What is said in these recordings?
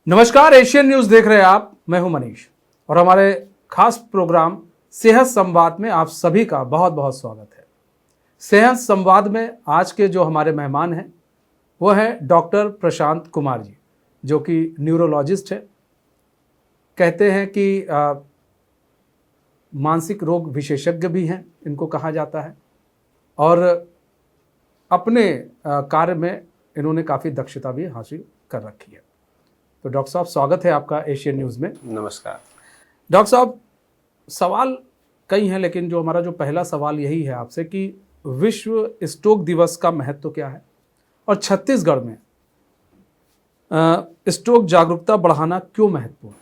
नमस्कार, Asian news देख रहे हैं आप। मैं हूं मनीष और हमारे खास प्रोग्राम सेहत संवाद में आप सभी का बहुत बहुत स्वागत है। सेहत संवाद में आज के जो हमारे मेहमान हैं वो है डॉक्टर प्रशांत कुमार जी, जो कि न्यूरोलॉजिस्ट है। कहते हैं कि मानसिक रोग विशेषज्ञ भी हैं, इनको कहा जाता है। और अपने कार्य में इन्होंने काफ़ी दक्षता भी हासिल कर रखी है। तो डॉक्टर साहब, स्वागत है आपका एशियन न्यूज़ में। नमस्कार डॉक्टर साहब, सवाल कई हैं, लेकिन जो हमारा जो पहला सवाल यही है आपसे कि विश्व स्ट्रोक दिवस का महत्व क्या है और छत्तीसगढ़ में स्ट्रोक जागरूकता बढ़ाना क्यों महत्वपूर्ण है?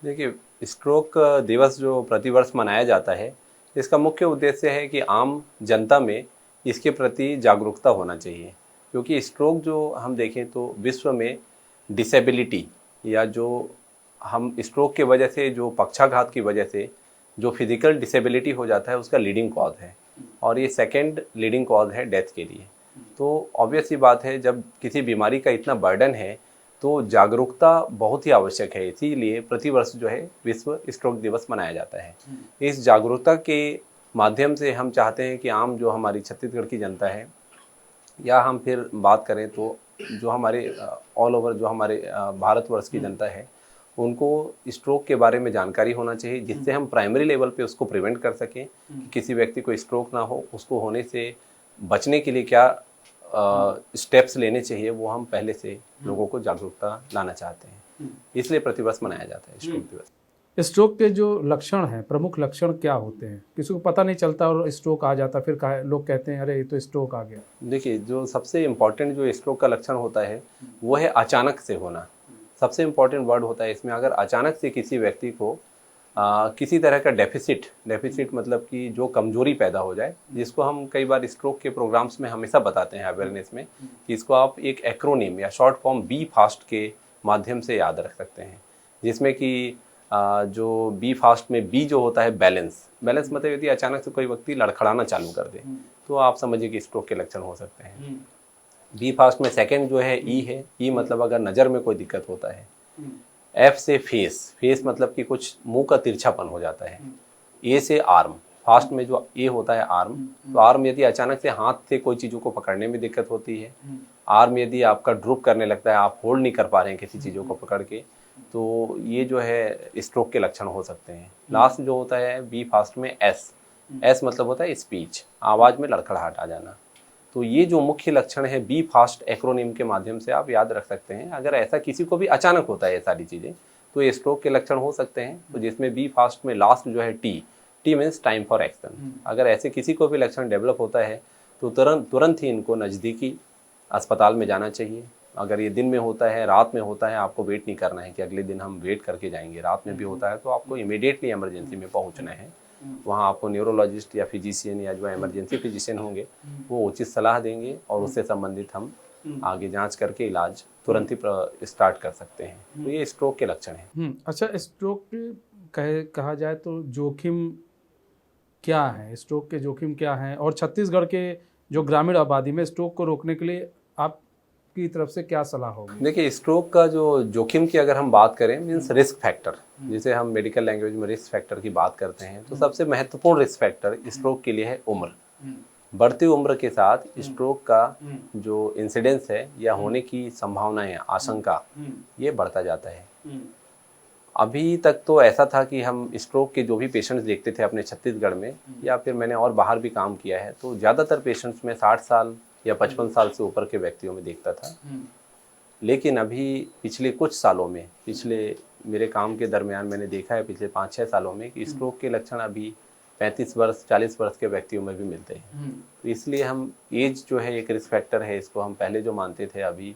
देखिए, स्ट्रोक दिवस जो प्रतिवर्ष मनाया जाता है, इसका मुख्य उद्देश्य है कि आम जनता में इसके प्रति जागरूकता होना चाहिए। क्योंकि स्ट्रोक जो हम देखें तो विश्व में डिसेबिलिटी या जो हम स्ट्रोक के वजह से जो पक्षाघात की वजह से जो फिजिकल डिसेबिलिटी हो जाता है उसका लीडिंग कॉज है, और ये सेकेंड लीडिंग कॉज है डेथ के लिए। तो ऑब्वियस ही बात है, जब किसी बीमारी का इतना बर्डन है तो जागरूकता बहुत ही आवश्यक है। इसीलिए प्रतिवर्ष जो है विश्व स्ट्रोक दिवस मनाया जाता है। इस जागरूकता के माध्यम से हम चाहते हैं कि आम जो हमारी छत्तीसगढ़ की जनता है, या हम फिर बात करें तो जो हमारे ऑल ओवर जो हमारे भारतवर्ष की जनता है, उनको स्ट्रोक के बारे में जानकारी होना चाहिए, जिससे हम प्राइमरी लेवल पे उसको प्रिवेंट कर सकें कि किसी व्यक्ति को स्ट्रोक ना हो। उसको होने से बचने के लिए क्या स्टेप्स लेने चाहिए, वो हम पहले से लोगों को जागरूकता लाना चाहते हैं। इसलिए प्रतिवर्ष मनाया जाता है स्ट्रोक दिवस। स्ट्रोक के जो लक्षण हैं, प्रमुख लक्षण क्या होते हैं? किसी को पता नहीं चलता और स्ट्रोक आ जाता, फिर लोग कहते हैं अरे ये तो स्ट्रोक आ गया। देखिए, जो सबसे इम्पॉर्टेंट जो स्ट्रोक का लक्षण होता है वो है अचानक से होना। सबसे इम्पॉर्टेंट वर्ड होता है इसमें, अगर अचानक से किसी व्यक्ति को किसी तरह का डेफिसिट मतलब कि जो कमजोरी पैदा हो जाए, जिसको हम कई बार स्ट्रोक के प्रोग्राम्स में हमेशा बताते हैं अवेयरनेस में, कि इसको आप एक एक्रोनिम या शॉर्ट फॉर्म बी फास्ट के माध्यम से याद रख सकते हैं। जिसमें कि जो बी फास्ट में बी जो होता है बैलेंस मतलब यदि अचानक से कोई व्यक्ति लड़खड़ाना चालू कर दे तो आप समझिए कि स्ट्रोक के लक्षण हो सकते हैं। बी फास्ट में सेकंड जो है ई है। ई मतलब अगर नज़र में कोई दिक्कत होता है। एफ से फेस मतलब कि कुछ मुंह का तिरछापन हो जाता है। ए से आर्म, फास्ट में जो ए होता है आर्म, तो आर्म यदि अचानक से हाथ से कोई चीज़ों को पकड़ने में दिक्कत होती है, आर्म यदि आपका ड्रूप करने लगता है, आप होल्ड नहीं कर पा रहे हैं किसी चीज़ों को पकड़ के, तो ये जो है स्ट्रोक के लक्षण हो सकते हैं। लास्ट जो होता है बी फास्ट में एस मतलब होता है स्पीच, आवाज़ में लड़खड़ाहट आ जाना। तो ये जो मुख्य लक्षण है बी फास्ट एक्रोनिम के माध्यम से आप याद रख सकते हैं। अगर ऐसा किसी को भी अचानक होता है ये सारी चीज़ें, तो ये स्ट्रोक के लक्षण हो सकते हैं। तो जिसमें बी फास्ट में लास्ट जो है T means time for action. अगर ऐसे किसी को भी लक्षण डेवलप होता है तो तुरंत ही इनको नज़दीकी अस्पताल में जाना चाहिए। अगर ये दिन में होता है, रात में होता है, आपको वेट नहीं करना है कि अगले दिन हम वेट करके जाएंगे। रात में भी होता है तो आपको इमीडिएटली इमरजेंसी में पहुंचना है। वहाँ आपको न्यूरोलॉजिस्ट या फिजिशियन या जो इमरजेंसी फिजिशियन होंगे वो उचित सलाह देंगे, और उससे संबंधित हम आगे जांच करके इलाज तुरंत ही स्टार्ट कर सकते हैं। तो ये स्ट्रोक के लक्षण हैं। अच्छा, स्ट्रोक कहा जाए तो जोखिम क्या है? स्ट्रोक के जोखिम क्या हैं? और छत्तीसगढ़ के जो ग्रामीण आबादी में स्ट्रोक को रोकने के लिए आपकी तरफ से क्या सलाह होगी? देखिए, स्ट्रोक का जो जोखिम की अगर हम बात करें, मीन्स रिस्क फैक्टर, जिसे हम मेडिकल लैंग्वेज में रिस्क फैक्टर की बात करते हैं, तो सबसे महत्वपूर्ण रिस्क फैक्टर स्ट्रोक के लिए है उम्र। बढ़ती उम्र के साथ स्ट्रोक का जो इंसिडेंस है या होने की संभावनाएं, आशंका, ये बढ़ता जाता है। अभी तक तो ऐसा था कि हम स्ट्रोक के जो भी पेशेंट्स देखते थे अपने छत्तीसगढ़ में, या फिर मैंने और बाहर भी काम किया है, तो ज़्यादातर पेशेंट्स में 60 साल या 55 साल से ऊपर के व्यक्तियों में देखता था। लेकिन अभी पिछले कुछ सालों में, पिछले मेरे काम के दरमियान मैंने देखा है पिछले 5-6 सालों में कि स्ट्रोक के लक्षण अभी 35 वर्ष 40 वर्ष के व्यक्तियों में भी मिलते हैं। तो इसलिए हम एज जो है एक रिस्क फैक्टर है, इसको हम पहले जो मानते थे अभी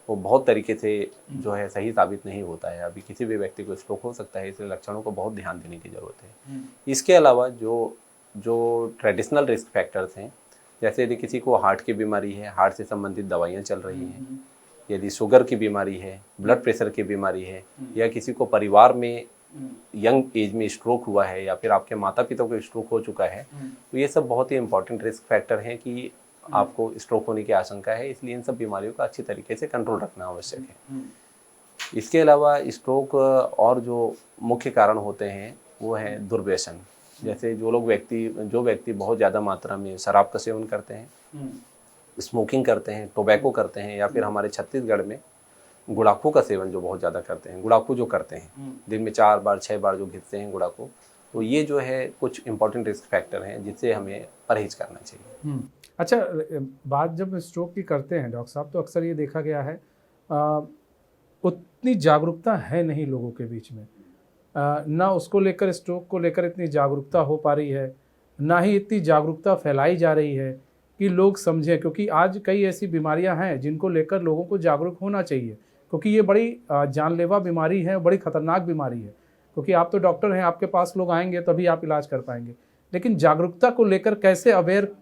वो बहुत तरीके से जो है सही साबित नहीं होता है। अभी किसी भी व्यक्ति को स्ट्रोक हो सकता है, इसलिए लक्षणों को बहुत ध्यान देने की ज़रूरत है। इसके अलावा जो ट्रेडिशनल रिस्क फैक्टर्स हैं, जैसे यदि किसी को हार्ट की बीमारी है, हार्ट से संबंधित दवाइयाँ चल रही हैं, यदि शुगर की बीमारी है, ब्लड प्रेशर की बीमारी है, या किसी को परिवार में यंग एज में स्ट्रोक हुआ है, या फिर आपके माता पिता को स्ट्रोक हो चुका है, तो ये सब बहुत ही इंपॉर्टेंट रिस्क फैक्टर हैं कि आपको स्ट्रोक होने की आशंका है। इसलिए इन सब बीमारियों का अच्छी तरीके से कंट्रोल रखना आवश्यक है। इसके अलावा स्ट्रोक और जो मुख्य कारण होते हैं वो है दुर्व्यसन। जैसे जो व्यक्ति बहुत ज़्यादा मात्रा में शराब का सेवन करते हैं, स्मोकिंग करते हैं, टोबैको करते हैं, या फिर हमारे छत्तीसगढ़ में गुड़ाखू का सेवन जो बहुत ज़्यादा करते हैं, गुड़ाखू जो करते हैं दिन में 4 बार 6 बार जो घिसते हैं गुड़ाखू, तो ये जो है कुछ इंपॉर्टेंट रिस्क फैक्टर हैं जिससे हमें परहेज करना चाहिए। अच्छा, बात जब स्ट्रोक की करते हैं डॉक्टर साहब, तो अक्सर ये देखा गया है उतनी जागरूकता है नहीं लोगों के बीच में, ना उसको लेकर, स्ट्रोक को लेकर इतनी जागरूकता हो पा रही है, ना ही इतनी जागरूकता फैलाई जा रही है कि लोग समझें। क्योंकि आज कई ऐसी बीमारियां हैं जिनको लेकर लोगों को जागरूक होना चाहिए, क्योंकि ये बड़ी जानलेवा बीमारी है, बड़ी खतरनाक बीमारी है। क्योंकि आप तो डॉक्टर हैं, आपके पास लोग आएंगे तभी आप इलाज कर पाएंगे, लेकिन जागरूकता को लेकर कैसे अवेयर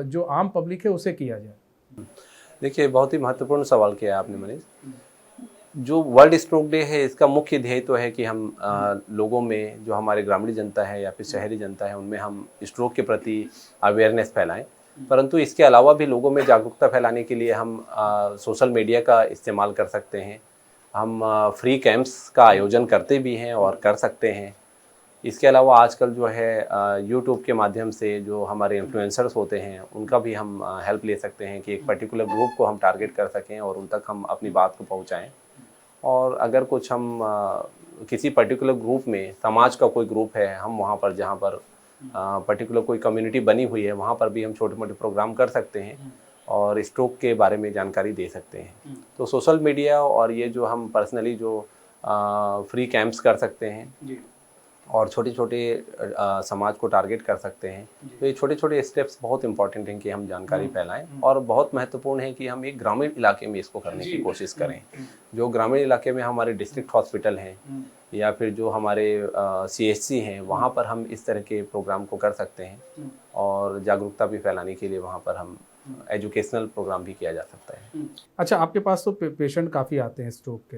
जो आम पब्लिक है उसे किया जाए। देखिए, बहुत ही महत्वपूर्ण सवाल किया आपने मनीष। जो वर्ल्ड स्ट्रोक डे है, इसका मुख्य ध्येय तो है कि हम लोगों में, जो हमारे ग्रामीण जनता है या फिर शहरी जनता है, उनमें हम स्ट्रोक के प्रति अवेयरनेस फैलाएं। परंतु इसके अलावा भी लोगों में जागरूकता फैलाने के लिए हम सोशल मीडिया का इस्तेमाल कर सकते हैं। हम फ्री कैंप्स का आयोजन करते भी हैं और कर सकते हैं। इसके अलावा आजकल जो है यूट्यूब के माध्यम से जो हमारे इन्फ्लुएंसर्स होते हैं उनका भी हम हेल्प ले सकते हैं कि एक पर्टिकुलर ग्रुप को हम टारगेट कर सकें और उन तक हम अपनी बात को पहुंचाएं। और अगर कुछ हम किसी पर्टिकुलर ग्रुप में, समाज का कोई ग्रुप है, हम वहाँ पर, जहाँ पर पर्टिकुलर कोई कम्युनिटी बनी हुई है, वहाँ पर भी हम छोटे मोटे प्रोग्राम कर सकते हैं और स्ट्रोक के बारे में जानकारी दे सकते हैं। तो सोशल मीडिया और ये जो हम पर्सनली जो फ्री कैंप्स कर सकते हैं और छोटे छोटे समाज को टारगेट कर सकते हैं, तो ये छोटे छोटे स्टेप्स बहुत इंपॉर्टेंट हैं कि हम जानकारी फैलाएं। और बहुत महत्वपूर्ण है कि हम एक ग्रामीण इलाके में इसको करने की कोशिश करें। जो ग्रामीण इलाके में हमारे डिस्ट्रिक्ट हॉस्पिटल हैं या फिर जो हमारे CHC हैं, वहाँ पर हम इस तरह के प्रोग्राम को कर सकते हैं और जागरूकता भी फैलाने के लिए वहाँ पर हम एजुकेशनल प्रोग्राम भी किया जा सकता है। अच्छा, आपके पास तो पेशेंट काफ़ी आते हैं स्ट्रोक के,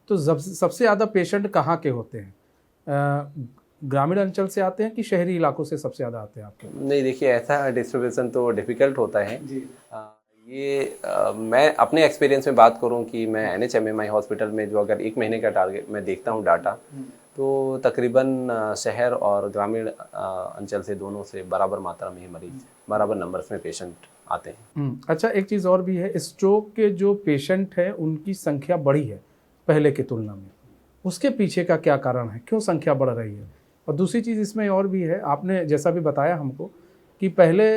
तो सबसे ज़्यादा पेशेंट कहाँ के होते हैं? ग्रामीण अंचल से आते हैं कि शहरी इलाकों से सबसे ज़्यादा आते हैं आपके? नहीं, देखिए, ऐसा डिस्ट्रीब्यूशन तो डिफ़िकल्ट होता है। मैं अपने एक्सपीरियंस में बात करूं कि मैं NHMMI हॉस्पिटल में जो अगर 1 महीने का टारगेट मैं देखता हूं डाटा, तो तकरीबन शहर और ग्रामीण अंचल से दोनों से बराबर मात्रा में ही मरीज, बराबर नंबर्स में पेशेंट आते हैं। अच्छा, एक चीज़ और भी है, स्ट्रोक के जो पेशेंट हैं उनकी संख्या बढ़ी है पहले की तुलना में, उसके पीछे का क्या कारण है, क्यों संख्या बढ़ रही है? और दूसरी चीज़ इसमें और भी है, आपने जैसा भी बताया हमको कि पहले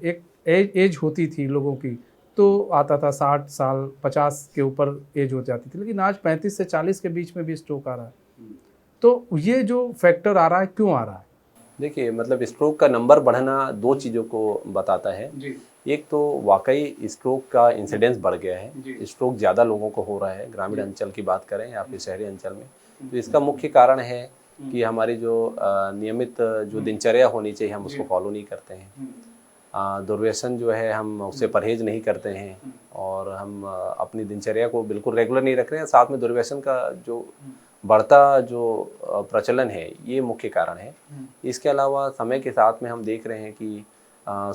एक एज होती थी लोगों की, तो आता था 60 साल 50 के ऊपर एज हो जाती थी, लेकिन आज 35 से 40 के बीच में भी स्ट्रोक आ रहा है। तो ये जो फैक्टर आ रहा है, क्यों आ रहा है? देखिए, मतलब स्ट्रोक का नंबर बढ़ना 2 चीज़ों को बताता है। एक तो वाकई स्ट्रोक का इंसिडेंस बढ़ गया है, स्ट्रोक ज़्यादा लोगों को हो रहा है, ग्रामीण अंचल की बात करें या फिर शहरी अंचल में। तो इसका मुख्य कारण है कि हमारी जो नियमित जो दिनचर्या होनी चाहिए, हम उसको फॉलो नहीं करते हैं। दुर्व्यसन जो है, हम उससे परहेज नहीं करते हैं और हम अपनी दिनचर्या को बिल्कुल रेगुलर नहीं रख रहे हैं। साथ में दुर्व्यसन का जो बढ़ता जो प्रचलन है, ये मुख्य कारण है। इसके अलावा समय के साथ में हम देख रहे हैं कि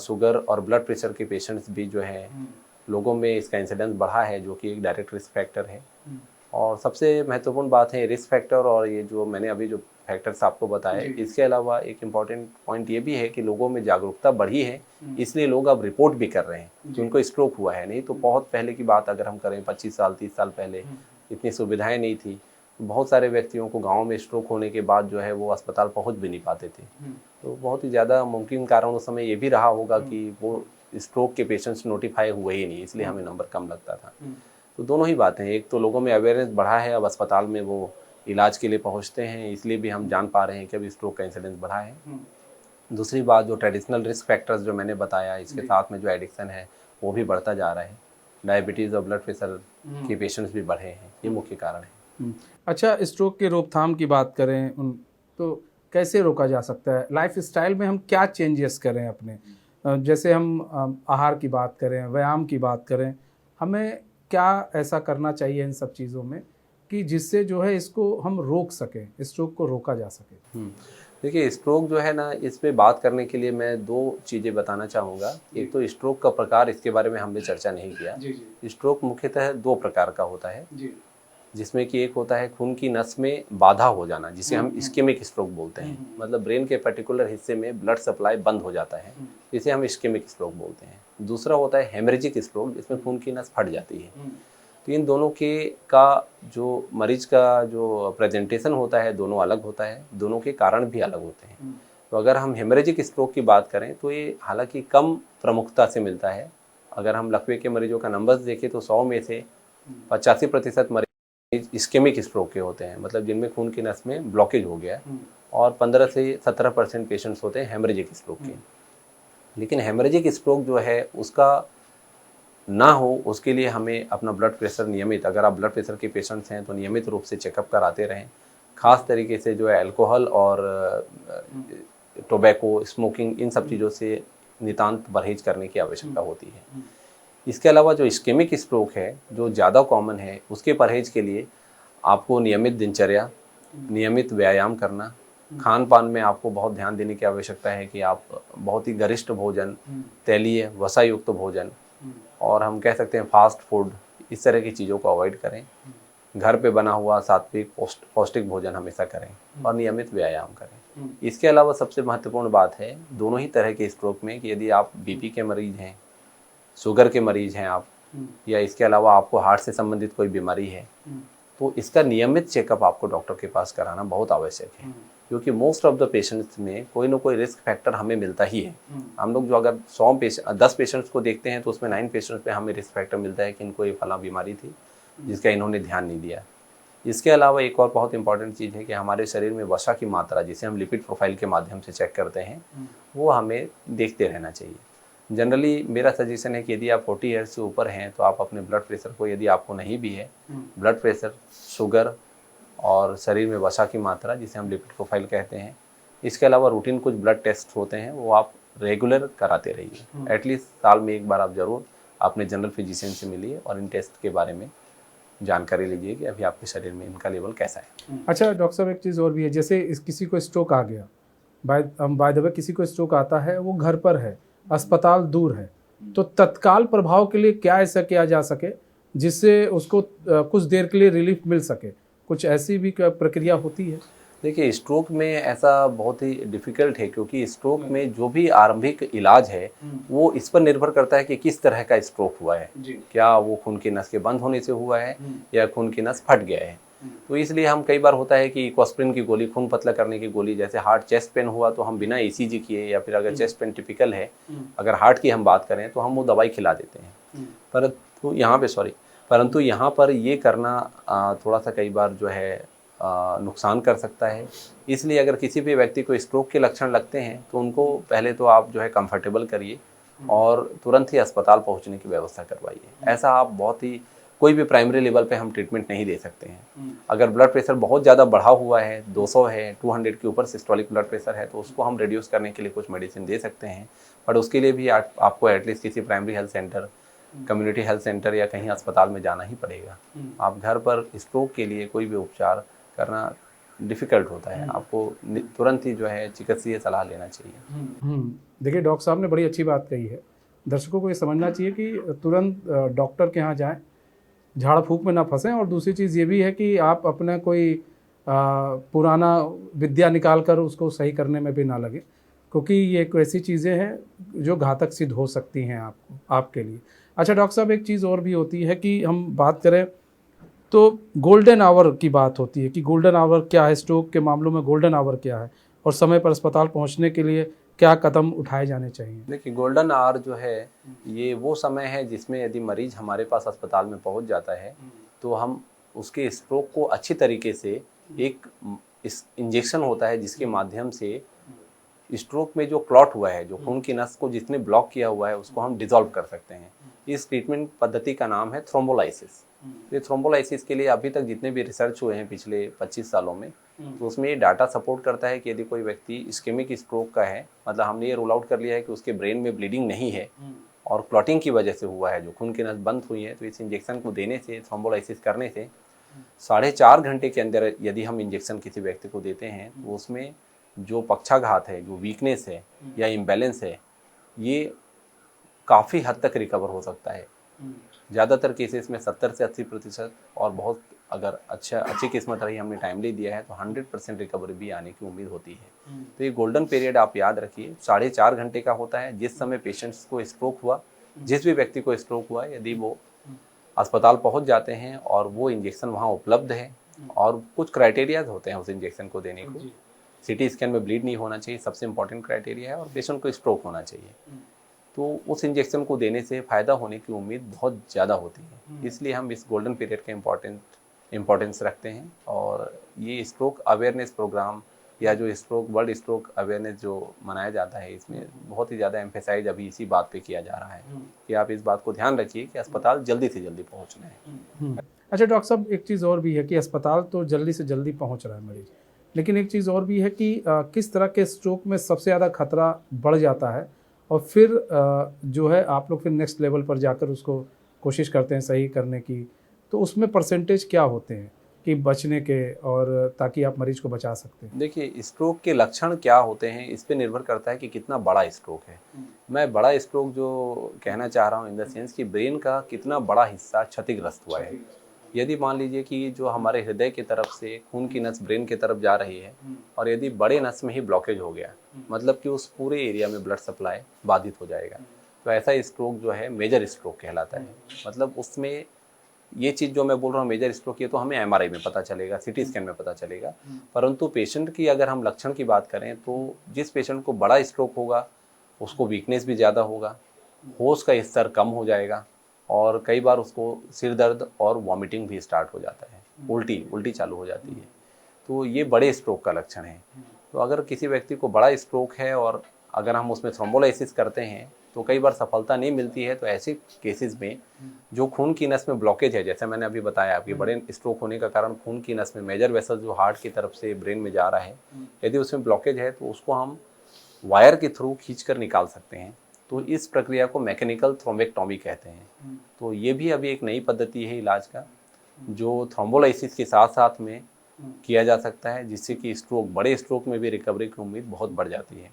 शुगर और ब्लड प्रेशर के पेशेंट्स भी जो है, लोगों में इसका इंसिडेंस बढ़ा है, जो कि एक डायरेक्ट रिस्क फैक्टर है। और सबसे महत्वपूर्ण बात है रिस्क फैक्टर और ये जो मैंने अभी जो फैक्टर्स आपको बताए, इसके अलावा एक इम्पॉर्टेंट पॉइंट ये भी है कि लोगों में जागरूकता बढ़ी है, इसलिए लोग अब रिपोर्ट भी कर रहे हैं कि उनको स्ट्रोक हुआ है। नहीं तो बहुत पहले की बात अगर हम करें, 25 साल 30 साल पहले इतनी सुविधाएं नहीं थी, बहुत सारे व्यक्तियों को गाँव में स्ट्रोक होने के बाद जो है वो अस्पताल पहुँच भी नहीं पाते थे। तो बहुत ही ज़्यादा मुमकिन कारण उस समय ये भी रहा होगा कि वो स्ट्रोक के पेशेंट्स नोटिफाई हुए ही नहीं, इसलिए हमें नंबर कम लगता था। तो दोनों ही बातें हैं, एक तो लोगों में अवेयरनेस बढ़ा है, अब अस्पताल में वो इलाज के लिए पहुंचते हैं, इसलिए भी हम जान पा रहे हैं कि अब स्ट्रोक का इंसिडेंस बढ़ा है। दूसरी बात, जो ट्रेडिशनल रिस्क फैक्टर्स जो मैंने बताया, इसके साथ में जो एडिक्शन है वो भी बढ़ता जा रहा है। डायबिटीज़ और ब्लड प्रेशर के पेशेंट्स भी बढ़े हैं, ये मुख्य कारण है। अच्छा, स्ट्रोक के रोकथाम की बात करें तो कैसे रोका जा सकता है? लाइफ स्टाइल में हम क्या चेंजेस करें अपने? जैसे हम आहार की बात करें, व्यायाम की बात करें, हमें क्या ऐसा करना चाहिए इन सब चीज़ों में कि जिससे जो है इसको हम रोक सकें, स्ट्रोक को रोका जा सके? देखिए, स्ट्रोक जो है ना, इस पे बात करने के लिए मैं 2 चीज़ें बताना चाहूँगा। एक तो स्ट्रोक का प्रकार, इसके बारे में हमने चर्चा नहीं किया। स्ट्रोक मुख्यतः 2 प्रकार का होता है। जिसमें कि एक होता है खून की नस में बाधा हो जाना, जिसे हम इस्केमिक स्ट्रोक बोलते हैं, मतलब ब्रेन के पर्टिकुलर हिस्से में ब्लड सप्लाई बंद हो जाता है, इसे हम इस्केमिक स्ट्रोक बोलते हैं। दूसरा होता है हेमरेजिक स्ट्रोक, जिसमें खून की नस फट जाती है। तो इन दोनों के का जो मरीज का जो प्रेजेंटेशन होता है दोनों अलग होता है, दोनों के कारण भी अलग होते हैं। तो अगर हम हेमरेजिक स्ट्रोक की बात करें तो ये हालांकि कम प्रमुखता से मिलता है। अगर हम लकवे के मरीजों का नंबर्स देखें तो 100 में से 85% मरीज इस्केमिक स्ट्रोक के होते हैं, मतलब जिनमें खून की नस में ब्लॉकेज हो गया है, और 15 से 17% पेशेंट्स होते हैं हेमरेजिक स्ट्रोक के। लेकिन हेमरेजिक स्ट्रोक जो है उसका ना हो उसके लिए हमें अपना ब्लड प्रेशर नियमित, अगर आप ब्लड प्रेशर के पेशेंट्स हैं तो नियमित रूप से चेकअप कराते रहें। खास तरीके से जो है अल्कोहल और टोबैको, स्मोकिंग, इन सब चीज़ों से नितांत परहेज करने की आवश्यकता होती है। इसके अलावा जो इस्केमिक स्ट्रोक है जो ज़्यादा कॉमन है, उसके परहेज के लिए आपको नियमित दिनचर्या, नियमित व्यायाम करना, खान पान में आपको बहुत ध्यान देने की आवश्यकता है कि आप बहुत ही गरिष्ठ भोजन, तैलीय वसा युक्त भोजन, और हम कह सकते हैं फास्ट फूड, इस तरह की चीज़ों को अवॉइड करें। घर पे बना हुआ सात्विक पौष्टिक भोजन हमेशा करें और नियमित व्यायाम करें। इसके अलावा सबसे महत्वपूर्ण बात है दोनों ही तरह के स्ट्रोक में कि यदि आप बीपी के मरीज हैं, शुगर के मरीज हैं आप, या इसके अलावा आपको हार्ट से संबंधित कोई बीमारी है, तो इसका नियमित चेकअप आपको डॉक्टर के पास कराना बहुत आवश्यक है, क्योंकि मोस्ट ऑफ द पेशेंट्स में कोई ना कोई रिस्क फैक्टर हमें मिलता ही है। हम लोग जो अगर 10 पेशेंट्स को देखते हैं तो उसमें 9 पेशेंट्स पे हमें रिस्क फैक्टर मिलता है कि इनको ये फला बीमारी थी जिसका इन्होंने ध्यान नहीं दिया। इसके अलावा एक और बहुत इंपॉर्टेंट चीज़ है कि हमारे शरीर में वसा की मात्रा, जिसे हम लिपिड प्रोफाइल के माध्यम से चेक करते हैं, वो हमें देखते रहना चाहिए। जनरली मेरा सजेशन है कि यदि आप 40 ईयर्स से ऊपर हैं तो आप अपने ब्लड प्रेशर को, यदि आपको नहीं भी है, ब्लड प्रेशर, शुगर और शरीर में वसा की मात्रा, जिसे हम लिपिड प्रोफाइल कहते हैं, इसके अलावा रूटीन कुछ ब्लड टेस्ट होते हैं वो आप रेगुलर कराते रहिए। एटलीस्ट साल में एक बार आप ज़रूर अपने जनरल फिजिशियन से मिलिए और इन टेस्ट के बारे में जानकारी लीजिए कि अभी आपके शरीर में इनका लेवल कैसा है। अच्छा डॉक्टर साहब, एक चीज़ और भी है, जैसे किसी को स्ट्रोक आ गया, बाय द वे किसी को स्ट्रोक आता है, वो घर पर है, अस्पताल दूर है, तो तत्काल प्रभाव के लिए क्या ऐसा किया जा सके जिससे उसको कुछ देर के लिए रिलीफ मिल सके? कुछ ऐसी भी प्रक्रिया होती है? देखिए, स्ट्रोक में ऐसा बहुत ही डिफ़िकल्ट है, क्योंकि स्ट्रोक में जो भी आरंभिक इलाज है वो इस पर निर्भर करता है कि किस तरह का स्ट्रोक हुआ है। क्या वो खून की नस के बंद होने से हुआ है या खून की नस फट गया है। तो इसलिए हम कई बार होता है कि इक्वास्प्रिन की गोली, खून पतला करने की गोली, जैसे हार्ट चेस्ट पेन हुआ तो हम बिना ईसीजी किए, या फिर अगर चेस्ट पेन टिपिकल है, अगर हार्ट की हम बात करें तो हम वो दवाई खिला देते हैं। परंतु यहाँ पर ये करना थोड़ा सा कई बार जो है नुकसान कर सकता है। इसलिए अगर किसी भी व्यक्ति को स्ट्रोक के लक्षण लगते हैं तो उनको पहले तो आप जो है कंफर्टेबल करिए और तुरंत ही अस्पताल पहुंचने की व्यवस्था करवाइए। ऐसा आप बहुत ही कोई भी प्राइमरी लेवल पे हम ट्रीटमेंट नहीं दे सकते हैं। अगर ब्लड प्रेशर बहुत ज़्यादा बढ़ा हुआ है, 200 है, 200 के ऊपर सिस्टोलिक ब्लड प्रेशर है, तो उसको हम रिड्यूस करने के लिए कुछ मेडिसिन दे सकते हैं, बट उसके लिए भी आपको एटलीस्ट किसी primary health centre, community health centre या कहीं अस्पताल में जाना ही पड़ेगा। आप घर पर स्ट्रोक के लिए कोई भी उपचार करना डिफ़िकल्ट होता है, आपको तुरंत ही जो है चिकित्सकीय सलाह लेना चाहिए। देखिए, डॉक्टर साहब ने बड़ी अच्छी बात कही है। दर्शकों को ये समझना चाहिए कि तुरंत डॉक्टर के यहाँ जाएं, झाड़ फूक में ना फंसें, और दूसरी चीज़ ये भी है कि आप अपने कोई पुराना विद्या निकाल कर उसको सही करने में भी ना लगे, क्योंकि ये एक ऐसी चीज़ें हैं जो घातक सिद्ध हो सकती हैं आपके लिए। अच्छा डॉक्टर साहब, एक चीज़ और भी होती है कि हम बात करें तो गोल्डन आवर की बात होती है कि गोल्डन आवर क्या है, स्ट्रोक के मामलों में गोल्डन आवर क्या है, और समय पर अस्पताल पहुंचने के लिए क्या कदम उठाए जाने चाहिए? देखिए, गोल्डन आवर जो है ये वो समय है जिसमें यदि मरीज हमारे पास अस्पताल में पहुंच जाता है तो हम उसके स्ट्रोक को अच्छी तरीके से, एक इस इंजेक्शन होता है जिसके माध्यम से स्ट्रोक में जो क्लॉट हुआ है, जो खून की नस को जिसने ब्लॉक किया हुआ है, उसको हम डिसॉल्व कर सकते हैं। इस ट्रीटमेंट पद्धति का नाम है थ्रोम्बोलाइसिस। ये थ्रोम्बोलाइसिस के लिए अभी तक जितने भी रिसर्च हुए हैं पिछले 25 सालों में, तो उसमें ये डाटा सपोर्ट करता है कि यदि कोई व्यक्ति इस्केमिक स्ट्रोक का है, मतलब हमने ये रूल आउट कर लिया है कि उसके ब्रेन में ब्लीडिंग नहीं है और क्लॉटिंग की वजह से हुआ है, जो खून की नस बंद हुई है, तो इस इंजेक्शन को देने से, थ्रोम्बोलाइसिस करने से 4.5 घंटे के अंदर यदि हम इंजेक्शन किसी व्यक्ति को देते हैं तो उसमें जो पक्षाघात है, जो वीकनेस है या इम्बैलेंस है, ये काफ़ी हद तक रिकवर हो सकता है। ज़्यादातर केसेस में 70 से 80% और बहुत अगर अच्छी किस्मत रही, हमने टाइमली दिया है तो 100% रिकवरी भी आने की उम्मीद होती है। तो ये गोल्डन पीरियड आप याद रखिए, 4.5 घंटे का होता है। जिस समय पेशेंट्स को स्ट्रोक हुआ, जिस भी व्यक्ति को स्ट्रोक हुआ, यदि वो अस्पताल पहुंच जाते हैं और वो इंजेक्शन वहाँ उपलब्ध है, और कुछ क्राइटेरियाज होते हैं उस इंजेक्शन को देने को। सीटी स्कैन में ब्लीड नहीं होना चाहिए, सबसे इंपॉर्टेंट क्राइटेरिया है, और पेशेंट को स्ट्रोक होना चाहिए। तो उस इंजेक्शन को देने से फ़ायदा होने की उम्मीद बहुत ज़्यादा होती है। इसलिए हम इस गोल्डन पीरियड का इम्पोर्टेंस रखते हैं। और ये स्ट्रोक अवेयरनेस प्रोग्राम या जो वर्ल्ड स्ट्रोक अवेयरनेस जो मनाया जाता है, इसमें बहुत ही ज़्यादा एम्फेसाइज अभी इसी बात पे किया जा रहा है कि आप इस बात को ध्यान रखिए कि अस्पताल जल्दी से जल्दी पहुँचना है। अच्छा डॉक्टर साहब, एक चीज़ और भी है कि अस्पताल तो जल्दी से जल्दी पहुंच रहा है मरीज, लेकिन एक चीज़ और भी है कि किस तरह के स्ट्रोक में सबसे ज़्यादा खतरा बढ़ जाता है, और फिर जो है आप लोग फिर नेक्स्ट लेवल पर जाकर उसको कोशिश करते हैं सही करने की, तो उसमें परसेंटेज क्या होते हैं कि बचने के, और ताकि आप मरीज को बचा सकते हैं? देखिए, स्ट्रोक के लक्षण क्या होते हैं, इस पे निर्भर करता है कि कितना बड़ा स्ट्रोक है। मैं बड़ा स्ट्रोक जो कहना चाह रहा हूँ इन द सेंस कि ब्रेन का कितना बड़ा हिस्सा क्षतिग्रस्त हुआ है। यदि मान लीजिए कि जो हमारे हृदय की तरफ से खून की नस ब्रेन की तरफ जा रही है, और यदि बड़े नस में ही ब्लॉकेज हो गया, मतलब कि उस पूरे एरिया में ब्लड सप्लाई बाधित हो जाएगा, तो ऐसा स्ट्रोक जो है मेजर स्ट्रोक कहलाता है। मतलब उसमें ये चीज़ जो मैं बोल रहा हूँ मेजर स्ट्रोक, ये तो हमें एमआरआई में पता चलेगा, सीटी स्कैन में पता चलेगा। परंतु पेशेंट की अगर हम लक्षण की बात करें, तो जिस पेशेंट को बड़ा स्ट्रोक होगा उसको वीकनेस भी ज़्यादा होगा, होश का स्तर कम हो जाएगा, और कई बार उसको सिर दर्द और वॉमिटिंग भी स्टार्ट हो जाता है, उल्टी चालू हो जाती है। तो ये बड़े स्ट्रोक का लक्षण है। तो अगर किसी व्यक्ति को बड़ा स्ट्रोक है और अगर हम उसमें थ्रोम्बोलाइसिस करते हैं तो कई बार सफलता नहीं मिलती है। तो ऐसे केसेस में जो खून की नस में ब्लॉकेज है, जैसे मैंने अभी बताया कि बड़े स्ट्रोक होने का कारण खून की नस में मेजर वेसल जो हार्ट की तरफ से ब्रेन में जा रहा है, यदि उसमें ब्लॉकेज है तो उसको हम वायर के थ्रू खींच कर निकाल सकते हैं। तो इस प्रक्रिया को मैकेनिकल थ्रोम्बेक्टोमी कहते हैं। तो ये भी अभी एक नई पद्धति है इलाज का, जो थ्रोम्बोलाइसिस के साथ साथ में किया जा सकता है, जिससे कि बड़े स्ट्रोक में भी रिकवरी की उम्मीद बहुत बढ़ जाती है।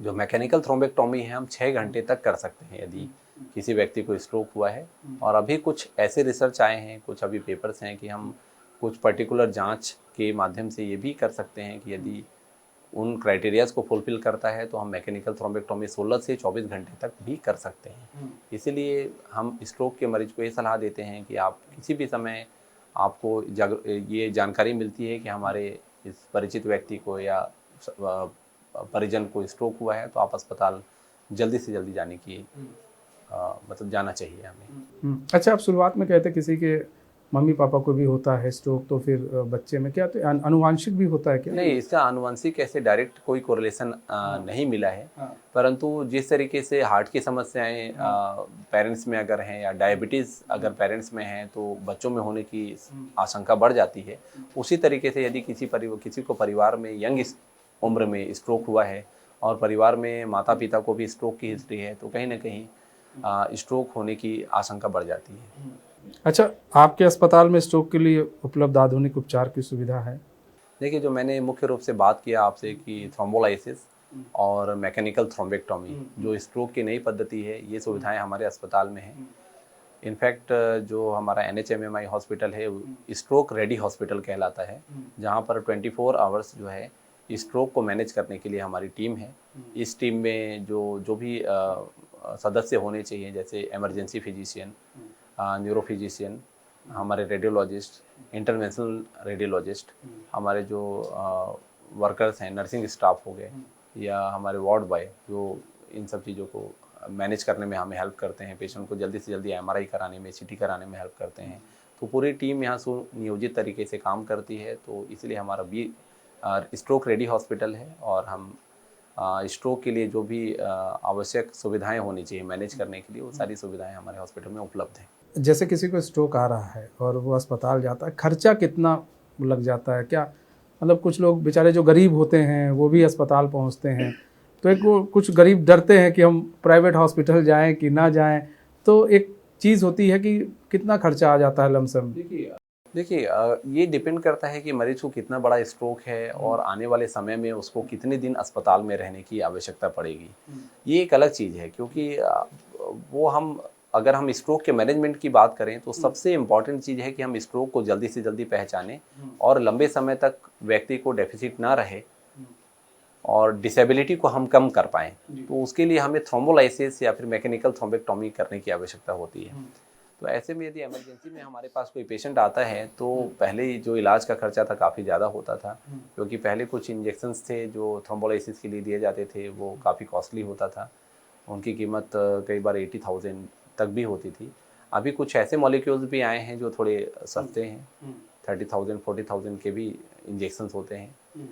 जो मैकेनिकल थ्रोम्बेक्टोमी है हम 6 घंटे तक कर सकते हैं यदि किसी व्यक्ति को स्ट्रोक हुआ है। और अभी कुछ ऐसे रिसर्च आए हैं, कुछ अभी पेपर्स हैं कि हम कुछ पर्टिकुलर जांच के माध्यम से ये भी कर सकते हैं कि यदि उन क्राइटेरियाज को फुलफिल करता है तो हम मैकेनिकल थ्रोम्बेक्टोमी 16 से 24 घंटे तक भी कर सकते हैं। इसीलिए हम स्ट्रोक के मरीज को ये सलाह देते हैं कि आप किसी भी समय आपको ये जानकारी मिलती है कि हमारे इस परिचित व्यक्ति को या परिजन को स्ट्रोक हुआ है, तो आप अस्पताल जल्दी से जल्दी जाने की मतलब जाना चाहिए हमें। अच्छा, आप शुरुआत में कहते किसी के मम्मी पापा को भी होता है स्ट्रोक, तो फिर बच्चे में क्या, तो अनुवांशिक भी होता है क्या? नहीं, इसका अनुवांशिक ऐसे डायरेक्ट कोई कोरिलेशन नहीं मिला है। परंतु जिस तरीके से हार्ट की समस्याएं पेरेंट्स में अगर हैं, या डायबिटीज़ अगर पेरेंट्स में हैं, तो बच्चों में होने की आशंका बढ़ जाती है। उसी तरीके से यदि किसी को परिवार में यंग उम्र में स्ट्रोक हुआ है और परिवार में माता पिता को भी स्ट्रोक की हिस्ट्री है, तो कहीं ना कहीं स्ट्रोक होने की आशंका बढ़ जाती है। अच्छा, आपके अस्पताल में स्ट्रोक के लिए उपलब्ध आधुनिक उपचार की सुविधा है? देखिए, जो मैंने मुख्य रूप से बात किया आपसे कि थ्रोम्बोलाइसिस और मैकेनिकल थ्रोम्बेक्टोमी जो स्ट्रोक की नई पद्धति है, ये सुविधाएं हमारे अस्पताल में हैं। इनफैक्ट जो हमारा NHMMI हॉस्पिटल है स्ट्रोक रेडी हॉस्पिटल कहलाता है, जहाँ पर 24 आवर्स जो है स्ट्रोक को मैनेज करने के लिए हमारी टीम है। इस टीम में जो भी सदस्य होने चाहिए, जैसे इमरजेंसी फिजिशियन, न्यूरो फिजिशियन, हमारे रेडियोलॉजिस्ट, इंटरवेंशनल रेडियोलॉजिस्ट, हमारे जो वर्कर्स हैं, नर्सिंग स्टाफ हो गए, या हमारे वार्ड बॉय, जो इन सब चीज़ों को मैनेज करने में हमें हेल्प करते हैं, पेशेंट को जल्दी से जल्दी MRI कराने में, CT कराने में हेल्प करते हैं। तो पूरी टीम यहाँ सुनियोजित तरीके से काम करती है। तो इसलिए हमारा भी स्ट्रोक रेडी हॉस्पिटल है, और हम स्ट्रोक के लिए जो भी आवश्यक सुविधाएं होनी चाहिए मैनेज करने के लिए, वो सारी सुविधाएं हमारे हॉस्पिटल में उपलब्ध हैं। जैसे किसी को स्ट्रोक आ रहा है और वो अस्पताल जाता है, खर्चा कितना लग जाता है क्या? मतलब कुछ लोग बेचारे जो गरीब होते हैं वो भी अस्पताल पहुंचते हैं, तो एक वो कुछ गरीब डरते हैं कि हम प्राइवेट हॉस्पिटल जाएं कि ना जाएं, तो एक चीज़ होती है कि कितना खर्चा आ जाता है लमसम। देखिए, ये डिपेंड करता है कि मरीज को कितना बड़ा स्ट्रोक है और आने वाले समय में उसको कितने दिन अस्पताल में रहने की आवश्यकता पड़ेगी। ये एक अलग चीज़ है, क्योंकि वो हम अगर हम स्ट्रोक के मैनेजमेंट की बात करें तो सबसे इम्पॉर्टेंट चीज़ है कि हम स्ट्रोक को जल्दी से जल्दी पहचानें और लंबे समय तक व्यक्ति को डेफिसिट ना रहे और डिसेबिलिटी को हम कम कर पाएँ। तो उसके लिए हमें थ्रोम्बोलाइसिस या फिर मैकेनिकल थ्रोम्बेक्टोमी करने की आवश्यकता होती है। तो ऐसे में यदि इमरजेंसी में हमारे पास कोई पेशेंट आता है तो पहले जो इलाज का खर्चा था काफ़ी ज़्यादा होता था, क्योंकि पहले कुछ इंजेक्शंस थे जो थ्रोम्बोलाइसिस के लिए दिए जाते थे, वो काफ़ी कॉस्टली होता था। उनकी कीमत कई बार 80,000 तक भी होती थी। अभी कुछ ऐसे मॉलिक्यूल्स भी आए हैं जो थोड़े सस्ते हैं, 30,000 40,000 के भी इंजेक्शंस होते हैं।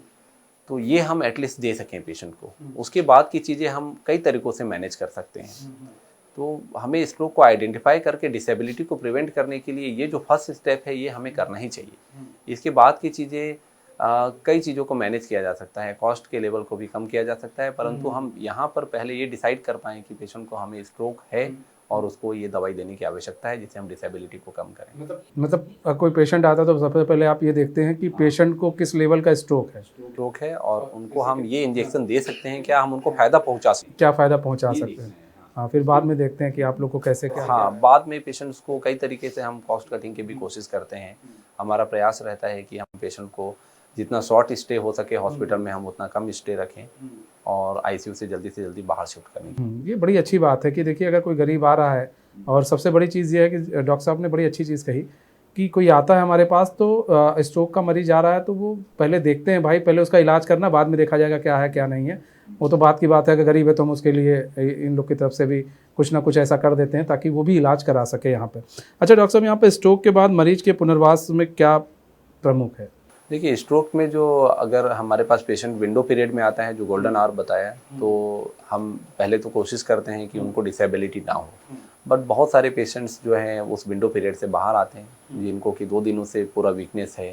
तो ये हम एटलीस्ट दे सकें पेशेंट को। उसके बाद की चीज़ें हम कई तरीक़ों से मैनेज कर सकते हैं। तो हमें स्ट्रोक को आइडेंटिफाई करके डिसेबिलिटी को प्रिवेंट करने के लिए ये जो फर्स्ट स्टेप है ये हमें करना ही चाहिए। इसके बाद की चीज़ें कई चीज़ों को मैनेज किया जा सकता है, कॉस्ट के लेवल को भी कम किया जा सकता है, परंतु हम यहाँ पर पहले ये डिसाइड कर पाएँ कि पेशेंट को हमें स्ट्रोक है और उसको ये दवाई देने की आवश्यकता है जिससे हम डिसेबिलिटी को कम करें। मतलब कोई पेशेंट आता है तो सबसे पहले आप ये देखते हैं कि पेशेंट को किस लेवल का स्ट्रोक है और उनको हम ये इंजेक्शन दे सकते हैं, क्या हम उनको फ़ायदा पहुँचा सकते हैं, क्या फ़ायदा पहुँचा सकते हैं। हाँ, फिर बाद में देखते हैं कि आप लोग को कैसे क्या। हाँ, बाद में पेशेंट्स को कई तरीके से हम कॉस्ट कटिंग की भी कोशिश करते हैं। हमारा प्रयास रहता है कि हम पेशेंट को जितना शॉर्ट स्टे हो सके हॉस्पिटल में हम उतना कम स्टे रखें और आईसीयू से जल्दी बाहर शिफ्ट करें। ये बड़ी अच्छी बात है कि देखिए अगर कोई गरीब आ रहा है, और सबसे बड़ी चीज़ ये है कि डॉक्टर साहब ने बड़ी अच्छी चीज़ कही कि कोई आता है हमारे पास तो स्ट्रोक का मरीज आ रहा है तो वो पहले देखते हैं भाई, पहले उसका इलाज करना, बाद में देखा जाएगा क्या है क्या नहीं है। वो तो बात की बात है कि गरीब है तो हम उसके लिए इन लोग की तरफ से भी कुछ ना कुछ ऐसा कर देते हैं ताकि वो भी इलाज करा सके यहाँ पे। अच्छा डॉक्टर साहब, यहाँ पे स्ट्रोक के बाद मरीज के पुनर्वास में क्या प्रमुख है? देखिए, स्ट्रोक में जो अगर हमारे पास पेशेंट विंडो पीरियड में आता है, जो गोल्डन आवर बताया, तो हम पहले तो कोशिश करते हैं कि उनको डिसेबिलिटी ना हो। बट बहुत सारे पेशेंट्स जो हैं उस विंडो पीरियड से बाहर आते हैं जिनको कि 2 दिनों से पूरा वीकनेस है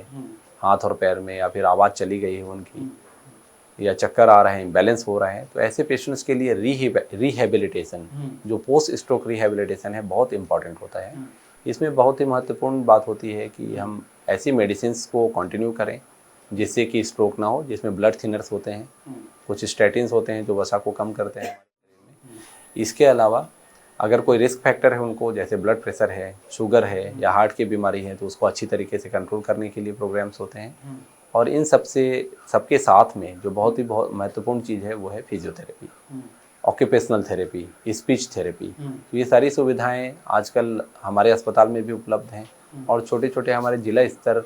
हाथ और पैर में, या फिर आवाज़ चली गई है उनकी, या चक्कर आ रहे हैं, बैलेंस हो रहे हैं। तो ऐसे पेशेंट्स के लिए रिहेबिलिटेशन, जो पोस्ट स्ट्रोक रिहेबिलिटेशन है, बहुत इंपॉर्टेंट होता है। इसमें बहुत ही महत्वपूर्ण बात होती है कि हम ऐसी मेडिसिन्स को कंटिन्यू करें जिससे कि स्ट्रोक ना हो, जिसमें ब्लड थिनर्स होते हैं, कुछ स्टैटिन्स होते हैं जो वसा को कम करते हैं। इसके अलावा अगर कोई रिस्क फैक्टर है उनको, जैसे ब्लड प्रेशर है, शुगर है या हार्ट की बीमारी है, तो उसको अच्छी तरीके से कंट्रोल करने के लिए प्रोग्राम्स होते हैं। और इन सबके साथ में जो बहुत महत्वपूर्ण चीज़ है वो है physiotherapy, occupational therapy, speech therapy. तो ये सारी सुविधाएं आजकल हमारे अस्पताल में भी उपलब्ध हैं और छोटे छोटे हमारे जिला स्तर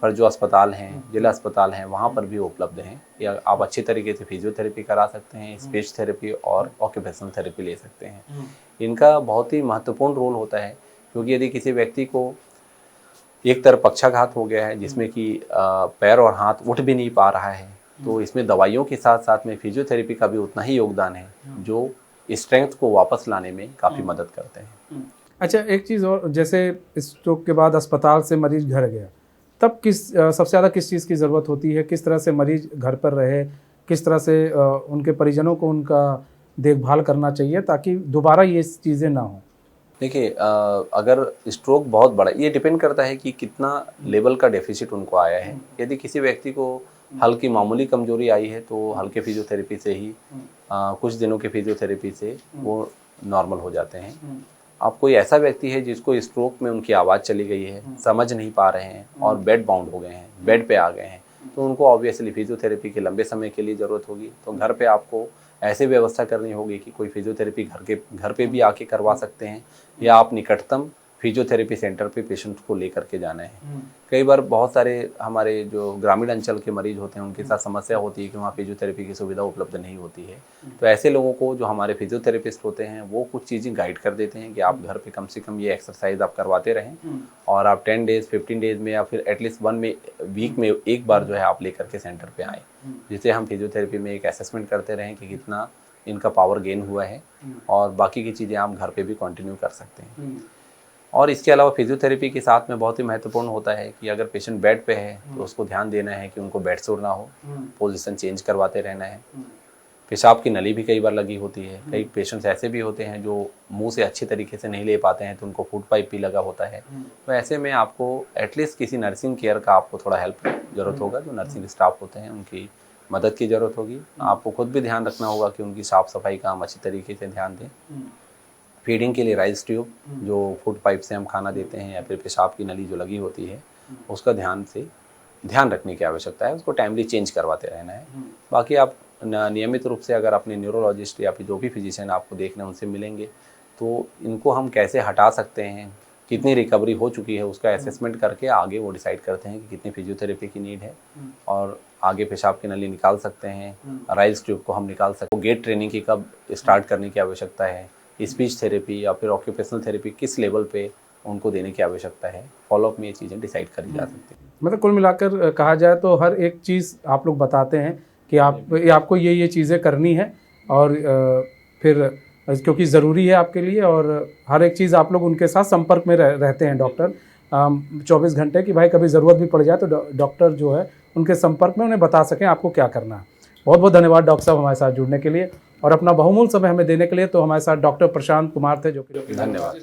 पर जो अस्पताल हैं, जिला अस्पताल हैं, वहाँ पर भी उपलब्ध हैं। या आप अच्छी तरीके से फिजियोथेरेपी करा सकते हैं, स्पीच थेरेपी और ऑक्यूपेशनल थेरेपी ले सकते हैं। इनका बहुत ही महत्वपूर्ण रोल होता है, क्योंकि यदि किसी व्यक्ति को एक तरफ पक्षाघात हो गया है जिसमें कि पैर और हाथ उठ भी नहीं पा रहा है, तो इसमें दवाइयों के साथ साथ में फिजियोथेरेपी का भी उतना ही योगदान है जो स्ट्रेंथ को वापस लाने में काफ़ी मदद करते हैं। अच्छा, एक चीज़ और, जैसे स्ट्रोक के बाद अस्पताल से मरीज घर गया, तब सबसे ज़्यादा किस चीज़ की ज़रूरत होती है? किस तरह से मरीज घर पर रहे, किस तरह से उनके परिजनों को उनका देखभाल करना चाहिए ताकि दोबारा ये चीज़ें ना हों? देखिए, अगर स्ट्रोक बहुत बड़ा, ये डिपेंड करता है कि कितना लेवल का डेफिसिट उनको आया है। यदि किसी व्यक्ति को हल्की मामूली कमजोरी आई है तो हल्के फिजियोथेरेपी से ही कुछ दिनों के फिजियोथेरेपी से वो नॉर्मल हो जाते हैं। अब कोई ऐसा व्यक्ति है जिसको स्ट्रोक में उनकी आवाज़ चली गई है, समझ नहीं पा रहे हैं और बेड बाउंड हो गए हैं, बेड पे आ गए हैं, तो उनको ऑब्वियसली फिजियोथेरेपी के लंबे समय के लिए ज़रूरत होगी। तो घर पे आपको ऐसे व्यवस्था करनी होगी कि कोई फिजियोथेरेपी घर पे भी आके करवा सकते हैं, या आप निकटतम फिजियोथेरेपी सेंटर पे पेशेंट को लेकर के जाना है। कई बार बहुत सारे हमारे जो ग्रामीण अंचल के मरीज होते हैं उनके साथ समस्या होती है कि वहाँ फिजियोथेरेपी की सुविधा उपलब्ध नहीं होती है। तो ऐसे लोगों को जो हमारे फिजियोथेरेपिस्ट होते हैं वो कुछ चीज़ें गाइड कर देते हैं कि आप घर पे कम से कम ये एक्सरसाइज आप करवाते रहें, और आप 10 डेज 15 डेज में या फिर एटलीस्ट 1 वीक में एक बार जो है आप लेकर के सेंटर पे आएँ, जिससे हम फिजियोथेरेपी में एक असेसमेंट करते रहें कि कितना इनका पावर गेन हुआ है, और बाकी की चीज़ें आप घर पे भी कंटिन्यू कर सकते हैं। और इसके अलावा फिजियोथेरेपी के साथ में बहुत ही महत्वपूर्ण होता है कि अगर पेशेंट बेड पे है तो उसको ध्यान देना है कि उनको बेड सोर ना हो, पोजीशन चेंज करवाते रहना है। पेशाब की नली भी कई बार लगी होती है, कई पेशेंट्स ऐसे भी होते हैं जो मुंह से अच्छी तरीके से नहीं ले पाते हैं तो उनको फूड पाइप भी लगा होता है। तो ऐसे में आपको एटलीस्ट किसी नर्सिंग केयर का आपको थोड़ा हेल्प ज़रूरत होगा, जो नर्सिंग स्टाफ होते हैं उनकी मदद की ज़रूरत होगी। आपको खुद भी ध्यान रखना होगा कि उनकी साफ़ सफाई का हम अच्छी तरीके से ध्यान दें। फीडिंग के लिए राइस ट्यूब, जो फूड पाइप से हम खाना देते हैं, या फिर पेशाब की नली जो लगी होती है, उसका ध्यान रखने की आवश्यकता है। उसको टाइमली चेंज करवाते रहना है। बाकी आप नियमित रूप से अगर अपने न्यूरोलॉजिस्ट या फिर जो भी फिजिशियन आपको देख रहे हैं उनसे मिलेंगे, तो इनको हम कैसे हटा सकते हैं, कितनी रिकवरी हो चुकी है, उसका असेसमेंट करके आगे वो डिसाइड करते हैं कि कितनी फिजियोथेरेपी की नीड है, और आगे पेशाब की नली निकाल सकते हैं, राइस ट्यूब को हम निकाल सकते हैं। गेट ट्रेनिंग की कब स्टार्ट करने की आवश्यकता है, स्पीच थेरेपी या फिर ऑक्यूपेशनल थेरेपी किस लेवल पे उनको देने की आवश्यकता है, फॉलोअप में ये चीज़ें डिसाइड करी जा सकती हैं। मतलब कुल मिलाकर कहा जाए तो हर एक चीज़ आप लोग बताते हैं कि आपको ये चीज़ें करनी है, और फिर क्योंकि ज़रूरी है आपके लिए, और हर एक चीज़ आप लोग उनके साथ संपर्क में रहते हैं डॉक्टर 24 घंटे की, भाई कभी ज़रूरत भी पड़ जाए तो डॉक्टर जो है उनके संपर्क में उन्हें बता सकें आपको क्या करना है। बहुत बहुत धन्यवाद डॉक्टर साहब हमारे साथ जुड़ने के लिए और अपना बहुमूल्य समय हमें देने के लिए। तो हमारे साथ डॉक्टर प्रशांत कुमार थे, जो कि धन्यवाद।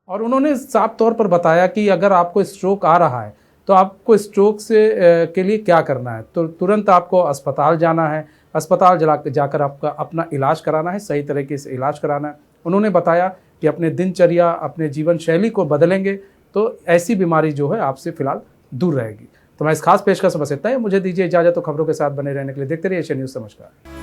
और उन्होंने साफ तौर पर बताया कि अगर आपको स्ट्रोक आ रहा है तो आपको स्ट्रोक से के लिए क्या करना है। तो तुरंत आपको अस्पताल जाना है, अस्पताल जाकर आपका अपना इलाज कराना है, सही तरीके से इलाज कराना है। उन्होंने बताया कि अपने दिनचर्या, अपने जीवन शैली को बदलेंगे तो ऐसी बीमारी जो है आपसे फिलहाल दूर रहेगी। तो मैं इस खास पेशकश में बस इतना ही। मुझे दीजिए इजाज़त। तो खबरों के साथ बने रहने के लिए देखते रहिए एशियन न्यूज़। नमस्कार।